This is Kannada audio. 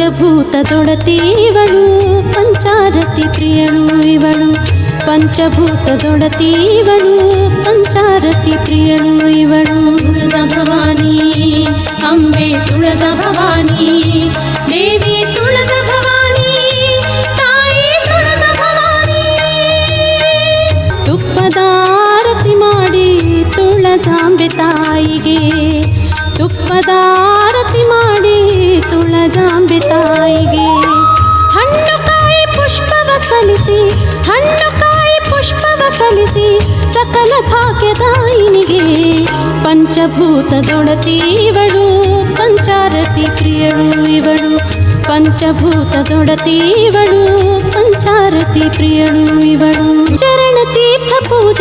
ಪಂಚಭೂತದೊಡತಿ ಇವಳು ಪಂಚಾರತಿ ಪ್ರಿಯಳು ಇವಳು ಪಂಚಭೂತದೊಡತಿ ಇವಳು ಪಂಚಾರತಿ ಪ್ರಿಯಳು ಇವಳು ತುಳಸ ಭವಾನಿ ಅಂಬೆ ತುಳಸ ಭವಾನಿ ದೇವಿ ತುಳಸ ಭವಾನಿ ತಾಯಿ ತುಳಸ ಭವಾನಿ ತುಪ್ಪದಾರತಿ ಮಾಡಿ ತುಳಜಾಂಬೆ ತಾಯಿಗೆ ತುಪ್ಪದಾರತಿ ಮಾಡಿ ತುಳಜಾಂಬೆ ತಾಯಿಗೆ ಹಣ್ಣು ಕಾಯಿ ಪುಷ್ಪವ ಸಲ್ಲಿಸಿ ಹಣ್ಣು ಕಾಯಿ ಪುಷ್ಪವ ಸಲ್ಲಿಸಿ ಸಕಲ ಭಾಗ್ಯದಾಯಿನಿಗೆ ಪಂಚಭೂತದೊಡತಿ ಇವಳು ಪಂಚಾರತಿ ಪ್ರಿಯಳು ಇವಳು ಪಂಚಭೂತದೊಡತಿ ಇವಳು ಪಂಚಾರತಿ ಪ್ರಿಯಳು ಇವಳು ಚರಣ ತೀರ್ಥ ಪೂಜೆ